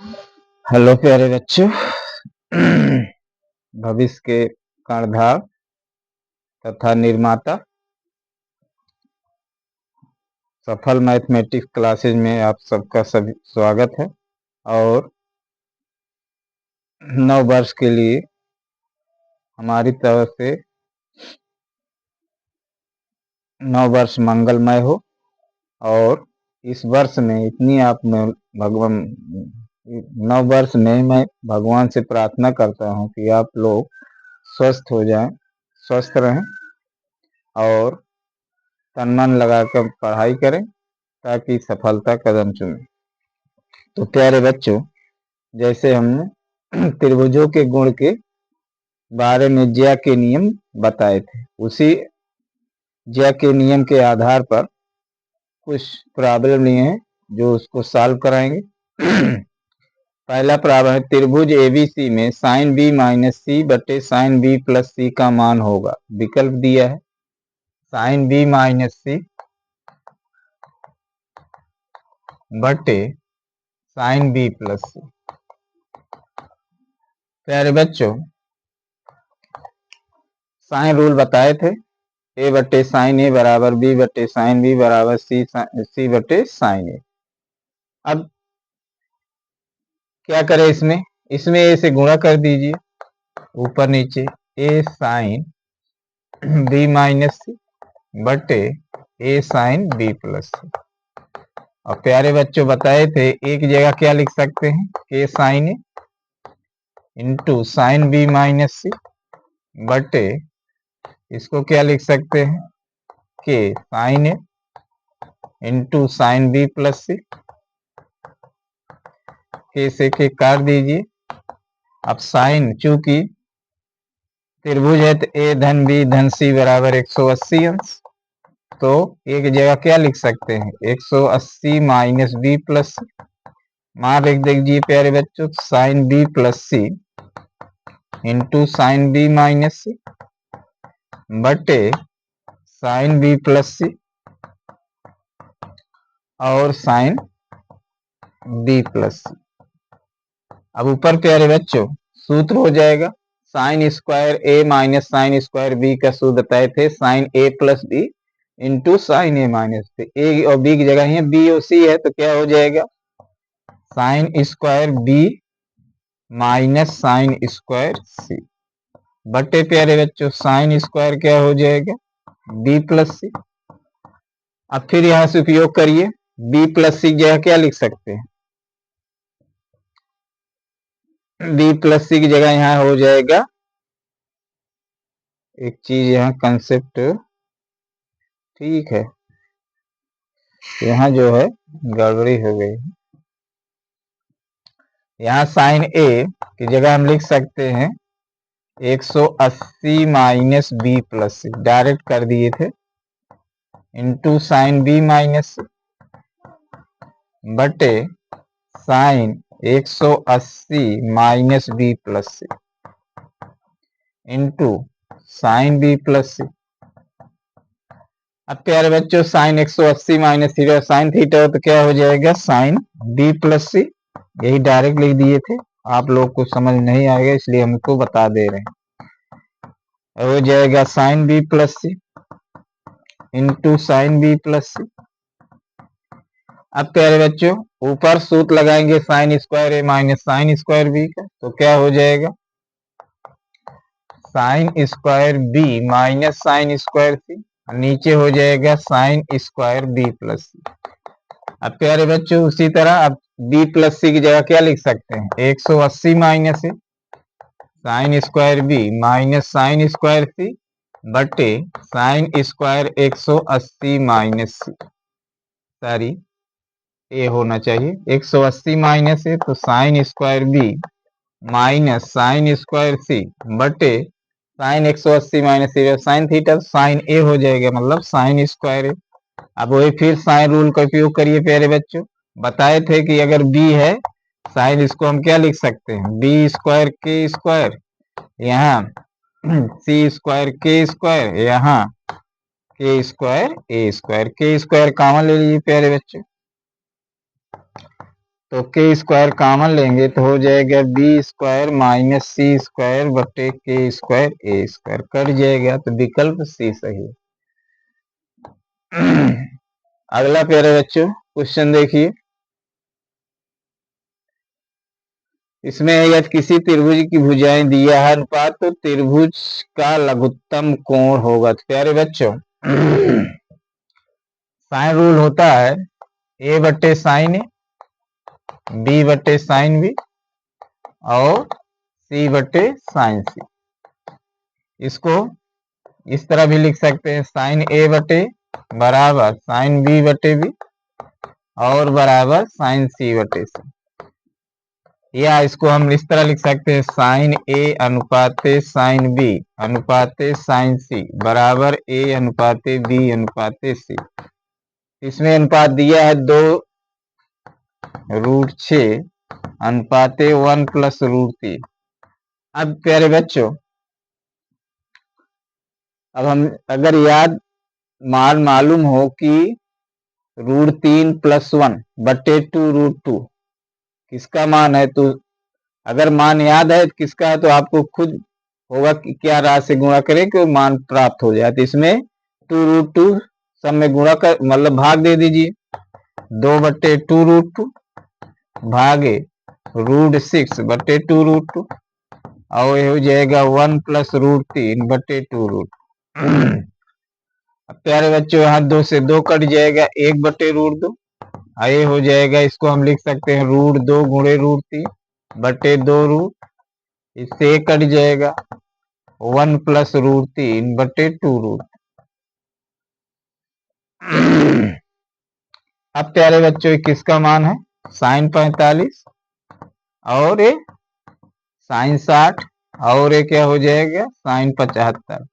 Hello प्यारे बच्चों। भविष्य के कर्णधार तथा निर्माता सफल मैथमेटिक्स क्लासेज में आप सबका सभी स्वागत है। और नव वर्ष के लिए हमारी तरफ से नव वर्ष मंगलमय हो। और इस वर्ष में इतनी आप में भगवान नव वर्ष में मैं भगवान से प्रार्थना करता हूं कि आप लोग स्वस्थ हो जाएं, स्वस्थ रहें और तन मन लगाकर पढ़ाई करें ताकि सफलता कदम चुने। तो प्यारे बच्चों, जैसे हमने त्रिभुजों के गुण के बारे में ज्या के नियम बताए थे, उसी ज्या के नियम के आधार पर कुछ प्रॉब्लम लिए हैं जो उसको सॉल्व कराएंगे। पहला प्रॉब्लम है, त्रिभुज एबीसी में साइन बी माइनस सी बटे साइन बी प्लस सी का मान होगा। विकल्प दिया है साइन बी माइनस सी बटे साइन बी प्लस सी। प्यारे बच्चों, साइन रूल बताए थे, ए बटे साइन ए बराबर बी बटे साइन बी बराबर सी बटे साइन ए। अब क्या करें इसमें ए से गुणा कर दीजिए, ऊपर नीचे ए साइन बी माइनस सी बटे ए साइन बी प्लस सी। और प्यारे बच्चों बताए थे एक जगह क्या लिख सकते हैं, के साइन ए इंटू साइन बी माइनस सी बटे इसको क्या लिख सकते हैं, के साइन ए इंटू साइन बी प्लस सी। के से के काट दीजिए। अब साइन, चूंकि त्रिभुज है तो ए धन बी धन सी बराबर 180 अंश, तो एक जगह क्या लिख सकते हैं 180 माइनस बी प्लस सी। मान लिख दीजिए प्यारे बच्चों, sign B plus C into sine B minus सी बटे साइन बी प्लस सी और साइन बी प्लस सी। अब ऊपर प्यारे बच्चों सूत्र हो जाएगा sine square A minus sine square B का सूत्र बताए थे sign A plus B into sine A minus B. ए और बी की जगह है बी और सी है, तो क्या हो जाएगा sine square B minus sine square C बटे प्यारे बच्चों साइन स्क्वायर क्या हो जाएगा बी प्लस सी। अब फिर यहां से उपयोग करिए, बी प्लस सी जगह क्या लिख सकते हैं, बी प्लस सी की जगह यहां हो जाएगा, एक चीज यहाँ कंसेप्ट ठीक है, यहाँ जो है गड़बड़ी हो गई। यहाँ साइन ए की जगह हम लिख सकते हैं 180 minus B plus C, direct कर दिए थे, इंटू साइन बी माइनस बटे sine 180 minus B plus C into sine B plus C. अब प्यारे बच्चों sine 180 minus theta sine theta तो क्या हो जाएगा साइन बी प्लस सी, यही डायरेक्ट लिख दिए थे, आप लोग को समझ नहीं आएगा इसलिए हमको बता दे रहे हैं। हो जाएगा sine B plus C into sine B plus C. अब प्यारे बच्चों ऊपर सूत्र लगाएंगे sine square A minus sine square B का, तो क्या हो जाएगा sine square B minus sine square C, नीचे हो जाएगा sine square B plus C. अब प्यारे बच्चों उसी तरह अब बी प्लस सी की जगह क्या लिख सकते हैं 180 minus sine square B minus sine square C बटे sine square 180 minus C, sorry A होना चाहिए 180 माइनस ए, तो sine square B minus sine square C बटे sine 180 minus sine theta sine A हो जाएगा, मतलब साइन स्क्वायर ए। अब वही फिर साइन रूल का उपयोग करिए प्यारे बच्चों, बताए थे कि अगर बी है साइन इसको हम क्या लिख सकते हैं बी स्क्वायर के स्क्वायर, यहाँ सी स्क्वायर के स्क्वायर, यहाँ के स्क्वायर ए स्क्वायर, के स्क्वायर कॉमन ले लीजिए प्यारे बच्चों, तो के स्क्वायर कॉमन लेंगे तो हो जाएगा B square minus C square बटे के स्क्वायर ए स्क्वायर, कट जाएगा, तो विकल्प सी सही है। अगला प्यारे बच्चों क्वेश्चन देखिए, इसमें यदि किसी त्रिभुज की भुजाएं दिया है अनुपात तो त्रिभुज का लघुत्तम कोण होगा। तो प्यारे बच्चों साइन रूल होता है ए बटे साइन ए, बी बटे साइन बी और सी बटे साइन सी। इसको इस तरह भी लिख सकते हैं, साइन ए बटे बराबर साइन बी बटे बी और बराबर साइन सी बटे सी, या इसको हम इस तरह लिख सकते हैं, साइन ए अनुपाते साइन बी अनुपाते साइन सी बराबर ए अनुपाते बी अनुपाते सी। इसमें अनुपात दिया है 2√6 अनुपाते 1 प्लस √3। अब प्यारे बच्चों अब हम अगर मान मालूम हो कि √3 + 1 बटे 2√2 किसका मान है, तो अगर मान याद है किसका है तो आपको खुद होगा कि क्या राशि से गुणा करें कि मान प्राप्त हो जाए। तो इसमें 2√2 सब में गुणा कर मतलब भाग दे दीजिए, 2 बटे 2√2 भागे √6 बटे 2√2 और ये हो जाएगा 1 प्लस √3 बटे 2√2। अब प्यारे बच्चों यहाँ 2 से 2 कट जाएगा, 1 बटे √2 ये हो जाएगा, इसको हम लिख सकते हैं √2 गुणे √3 बटे 2 इससे 1 कट जाएगा, 1 प्लस √3 बटे 2 अब प्यारे बच्चों किसका मान है, साइन 45 और ये साइन 60 और ये क्या हो जाएगा साइन 75।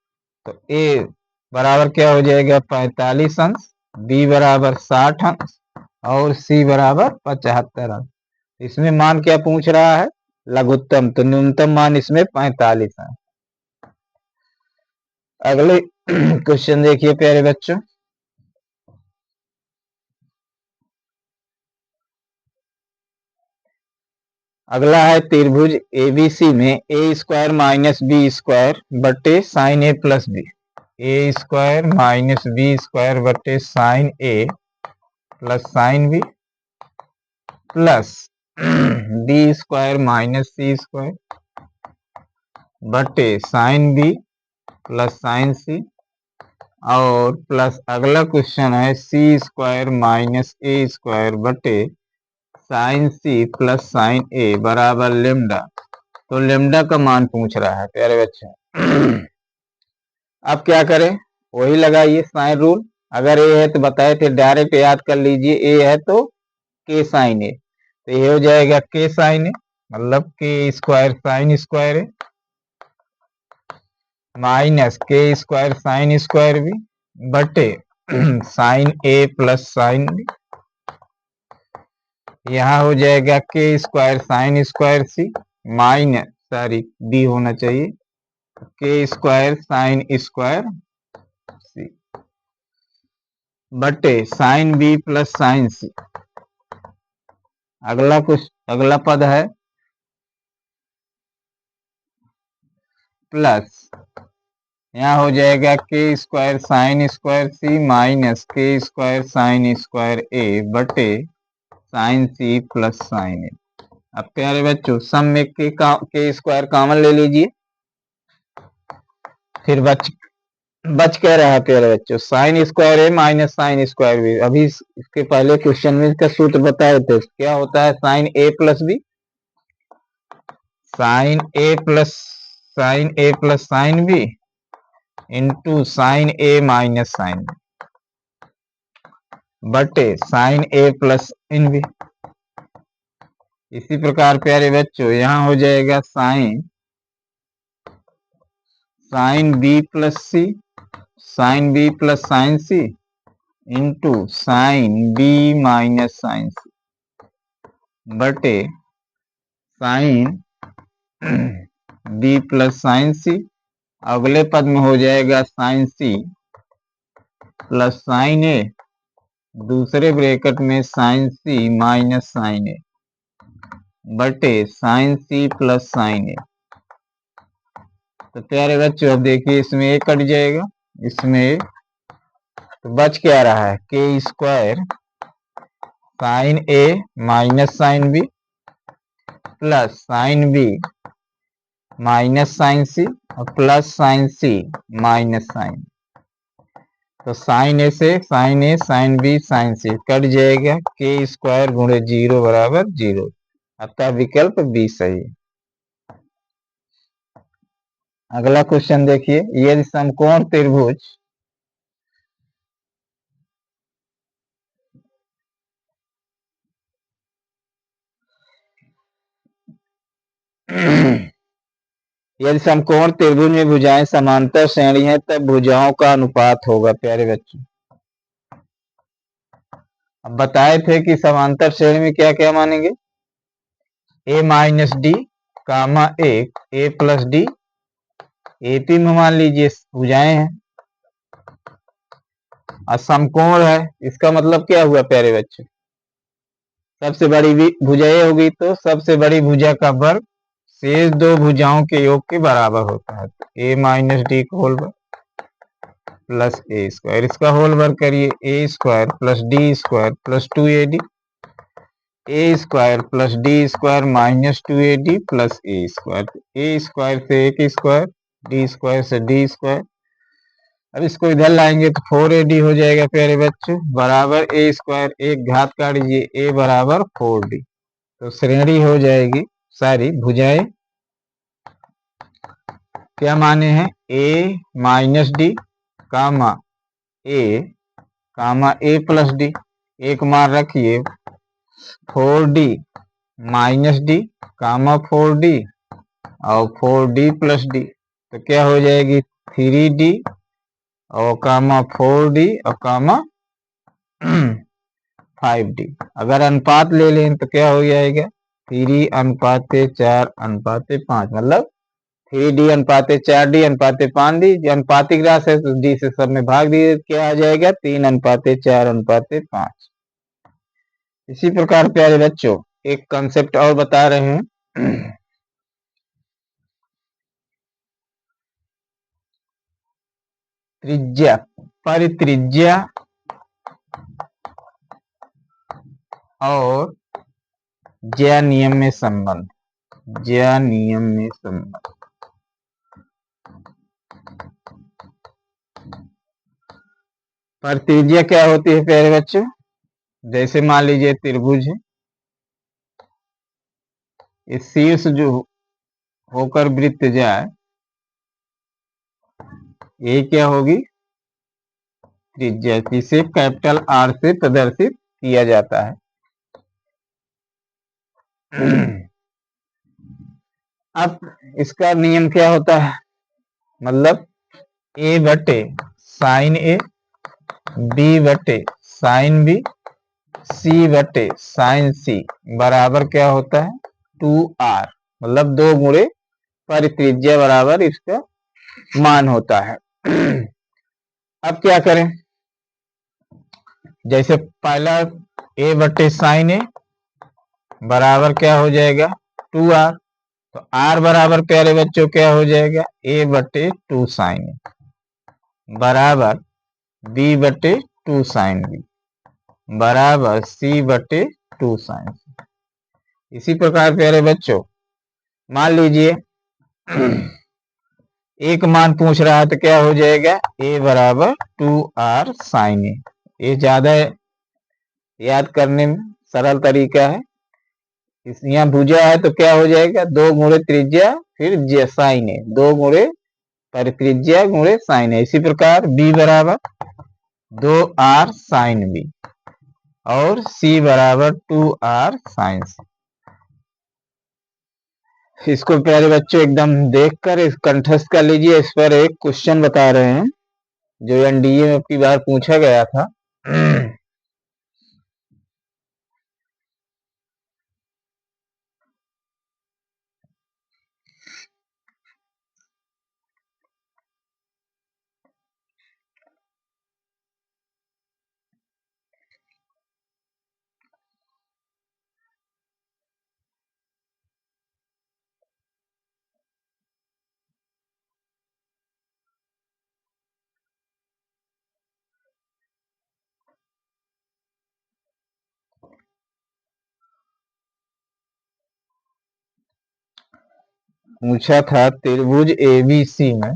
तो ए बराबर क्या हो जाएगा 45 अंश, बी बराबर 60 अंश और सी बराबर 75 अंश। इसमें मान क्या पूछ रहा है, लघुत्तम, तो न्यूनतम मान इसमें 45 है। अगले क्वेश्चन देखिए प्यारे बच्चों, अगला है त्रिभुज एबीसी में A square minus B square बटे sine A plus B, A square minus B square बटे sine A plus sine B plus B square minus C square बटे sine B plus sine C और plus अगला question है C square minus A square बटे sine C plus sine A बराबर lambda. तो lambda का मान पूछ रहा है प्यारे बच्चे। अब क्या करें, वही लगाइए साइन रूल, अगर ए है तो बताए थे डायरेक्ट याद कर लीजिए, ए है तो के साइन ए, तो ये हो जाएगा के साइन ए मतलब के square sign square A minus के स्क्वायर साइन स्क्वायर बी बटे sine A plus sine B, यहाँ हो जाएगा के स्क्वायर साइन स्क्वायर सी माइनस सॉरी बी होना चाहिए के स्क्वायर साइन स्क्वायर सी बटे साइन बी प्लस साइन सी। अगला पद है प्लस यहाँ हो जाएगा के स्क्वायर साइन स्क्वायर सी माइनस के स्क्वायर साइन स्क्वायर ए बटे साइन सी प्लस साइन ए। अब प्यारे बच्चों सम में के स्क्वायर कॉमन ले लीजिए, फिर बच कह रहा है प्यारे बच्चों sign square A minus sine square B. अभी इसके पहले क्वेश्चन में इसका सूत्र बताए थे, क्या होता है sine A plus B, sine A plus sine B into sine A minus sine B बटे साइन ए प्लस इन बी। इसी प्रकार प्यारे बच्चों यहाँ हो जाएगा sine B plus C sine B plus sine C into sine B minus sine C बटे sine B plus sine C, अगले पद में हो जाएगा sine C plus sine A दूसरे ब्रैकेट में साइन सी माइनस साइन ए। बटे साइन सी प्लस साइन ए। तो प्यारे बच्चों अब देखिए इसमें ए कट जाएगा, इसमें तो बच क्या रहा है K square sine A minus sine B plus sine B minus sine C और plus sine C minus sine. तो साइन ए से sine A sine B sine C cut जाएगा, के स्क्वायर गुणे 0 बराबर 0। अतः विकल्प बी सही है। अगला क्वेश्चन देखिए, यदि समकोण त्रिभुज यदि समकोण त्रिभुज में भुजाएं समांतर श्रेणी है तब भुजाओं का अनुपात होगा। प्यारे बच्चों अब बताए थे कि समांतर श्रेणी में क्या क्या मानेंगे, ए माइनस डी कामा एक ए प्लस डी, एपी में मान लीजिए भुजाएं हैं और समकोण है, इसका मतलब क्या हुआ प्यारे बच्चों, सबसे बड़ी भुजा ए होगी तो सबसे बड़ी भुजा का वर्ग शेष दो भुजाओं के योग के बराबर होता है। तो ए माइनस डी का होल वर्ग प्लस ए स्क्वायर, इसका होल वर्ग करिए, A square plus D square plus 2ad, A square plus D square minus 2ad plus A square. A square से ए स्क्वायर, डी स्क्वायर से D square, अब इसको इधर लाएंगे तो 4ad हो जाएगा प्यारे बच्चों, बराबर ए स्क्वायर, एक घात काट लीजिए ए बराबर 4d। तो श्रेणी हो जाएगी सारी भुजाएं क्या माने हैं, ए माइनस डी कामा ए प्लस डी, एक मान रखिए 4d माइनस डी कामा 4d और 4d प्लस डी, तो क्या हो जाएगी 3d और कामा 4d और कामा 5d। अगर अनुपात ले लें तो क्या हो जाएगा 3:4:5, मतलब 3d अनुपाते 4d अनुपाते 5d, अनुपातिक राशि है तो d से सब में भाग दिए, क्या आ जाएगा 3:4:5। इसी प्रकार प्यारे बच्चों एक कंसेप्ट और बता रहे हैं, त्रिज्या परित्रिज्या और ज्या नियम में संबंध, ज्या नियम में संबंध। परित्रिज्या क्या होती है प्यारे बच्चों, जैसे मान लीजिए त्रिभुज है, इस शीर्ष जो होकर वृत्त जाए ये क्या होगी त्रिज्या, जिसे कैपिटल आर से प्रदर्शित किया जाता है। अब इसका नियम क्या होता है, मतलब ए बटे साइन ए, बी बटे साइन बी, सी बटे साइन सी बराबर क्या होता है 2r, मतलब 2 गुणे परित्रिज्या बराबर इसका मान होता है। अब क्या करें, जैसे पहला ए बटे साइन ए बराबर क्या हो जाएगा 2r, तो r बराबर प्यारे बच्चों क्या हो जाएगा a बटे 2 साइन ए बराबर b बटे 2 साइन बी बराबर c बटे 2 साइन सी। इसी प्रकार प्यारे बच्चों मान लीजिए एक मान पूछ रहा है तो क्या हो जाएगा a बराबर 2r साइन ए, ये ज्यादा याद करने में सरल तरीका है। इस यहाँ भुजा है तो क्या हो जाएगा 2 गुणे त्रिज्या फिर साइन ए, 2 गुणे परित्रिज्या गुणे साइन ए। इसी प्रकार b बराबर 2r साइन बी और c बराबर 2r साइन सी। इसको प्यारे बच्चों एकदम देखकर कंठस्थ कर लीजिए। इस पर एक क्वेश्चन बता रहे हैं जो एनडीए में अपनी बार पूछा गया था। पूछा था त्रिभुज एबीसी में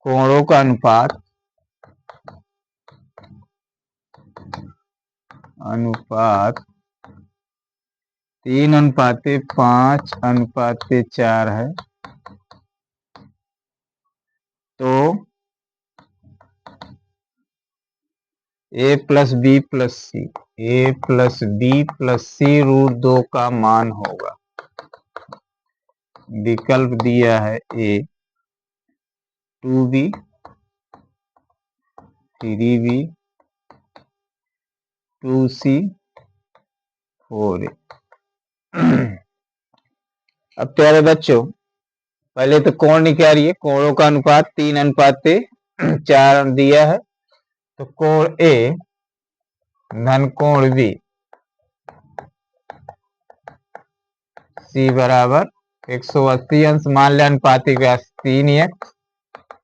कोणों का अनुपात 3:5:4 है, तो a+b+c √2 का मान होगा। विकल्प दिया है ए 2b 3b 2c 4a। अब प्यारे बच्चों, पहले तो कोण निकालिए। कोणों का अनुपात 3:4 दिया है, तो कोण ए धन कोण बी सी बराबर 180 अंश मान लें। अनुपातिक व्यास 3x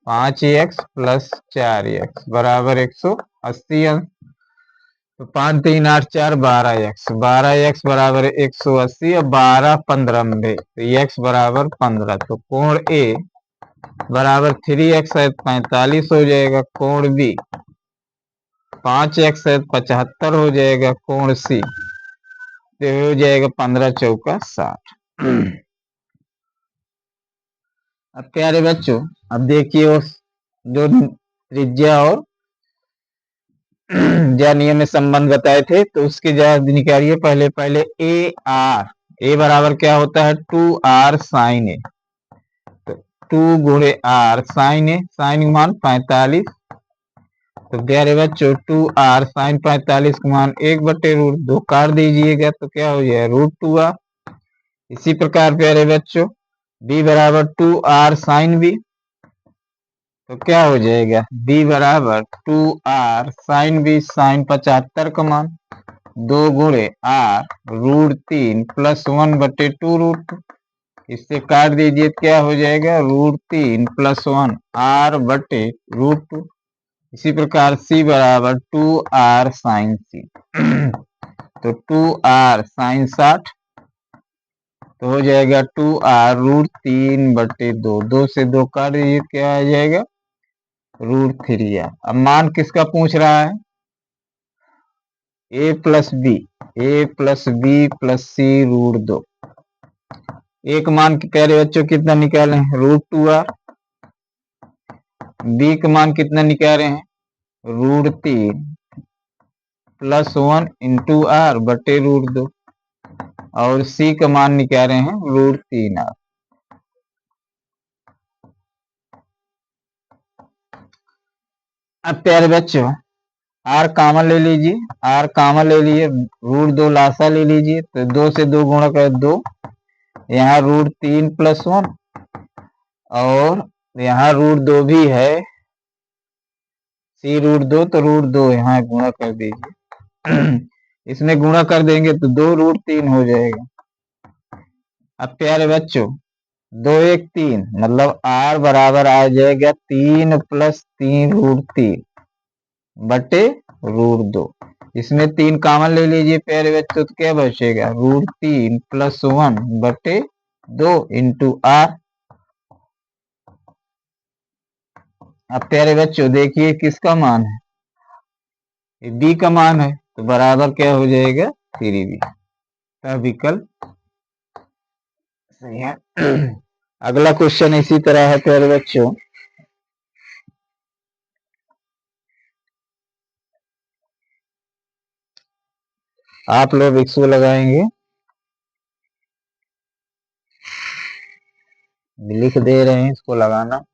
5x प्लस 4x बराबर 180 अंश। तो 5 3 8 4 12x बराबर 180 और 12 15 तो x बराबर 15। तो कोण ए बराबर 3x 45 हो जाएगा। कोण बी 5x 75 हो जाएगा। कोण सी तो हो जाएगा 15 चौका 60। अब प्यारे बच्चों, अब देखिए उस जो त्रिज्या और ज्या नियम में संबंध बताए थे, तो उसके जवाब निकालिए। पहले ए आर, ए बराबर क्या होता है 2r साइन ए, तो 2 गुणे r साइन ए, साइन मान 45। तो प्यारे बच्चों 2r साइन 45 का मान 1/√2 काट दीजिएगा, तो क्या हो जाएगा √2r। इसी प्रकार प्यारे बच्चों b बराबर 2r साइन बी, तो क्या हो जाएगा b बराबर 2r साइन बी, साइन 75 का मान 2 गुणे r √3 प्लस 1/2√2। इससे काट दीजिए, क्या हो जाएगा √3 प्लस 1 r/√2। इसी प्रकार c बराबर 2r साइन सी, तो 2r साइन 60, तो हो जाएगा 2r √3/2। 2 से 2 काट दीजिए, क्या आ जाएगा √3r। अब मान किसका पूछ रहा है a प्लस बी प्लस सी √2। एक मान के प्यारे बच्चों कितना निकाले हैं √2r, बी का मान कितना निकाले हैं √3 प्लस 1 इंटू r/√2, और सी का मान निकाले हैं √3r। अब प्यारे बच्चों r कॉमन ले लीजिए, r कॉमन ले लिए, √2 लासा ले लीजिए, तो 2 से 2 गुणा कर 2, यहाँ √3 प्लस 1, और यहाँ √2 भी है, c √2, तो √2 यहाँ गुणा कर दीजिए। इसमें गुणा कर देंगे तो 2 √3 हो जाएगा। अब प्यारे बच्चों 2 1 3, मतलब r बराबर आ जाएगा 3 प्लस 3 √3 बटे √2। इसमें 3 कॉमन ले लीजिए प्यारे बच्चों, तो क्या बचेगा √3 प्लस 1 बटे 2 इंटू r। अब प्यारे बच्चों देखिए किसका मान है, b का मान है, तो बराबर क्या हो जाएगा 3b। तो विकल्प सही है। अगला क्वेश्चन इसी तरह है प्यारे बच्चों, आप लोग इसको लगाएंगे, लिख दे रहे हैं, इसको लगाना।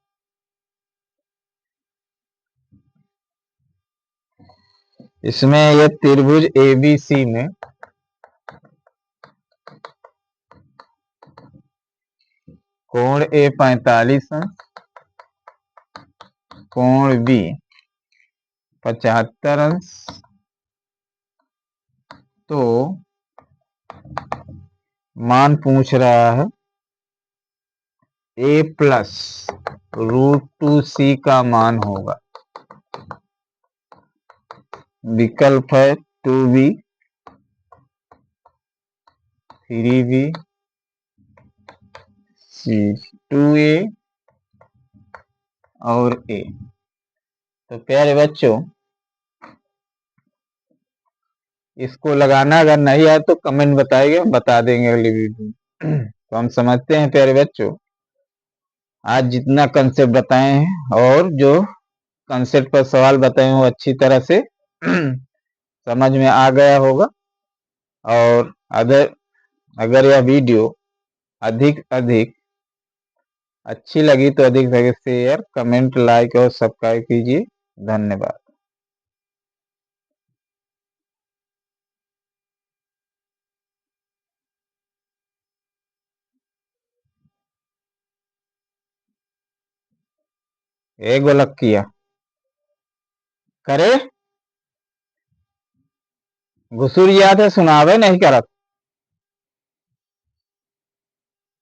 इसमें यह त्रिभुज एबीसी में कोण ए 45 अंश, कोण बी 75 अंश, तो मान पूछ रहा है a प्लस √2c का मान होगा। विकल्प है 2b 3b सी 2a और a। तो प्यारे बच्चों, इसको लगाना अगर नहीं आए तो कमेंट बताइए, हम बता देंगे अगली वीडियो में। तो हम समझते हैं प्यारे बच्चों, आज जितना कंसेप्ट बताए हैं और जो कंसेप्ट पर सवाल बताए हैं वो अच्छी तरह से समझ में आ गया होगा। और अगर यह वीडियो अधिक अधिक अच्छी लगी तो अधिक से अधिक शेयर, कमेंट, लाइक और सब्सक्राइब कीजिए। धन्यवाद। एक गोलक किया करे घुसूर याद है, सुनावे नहीं करत।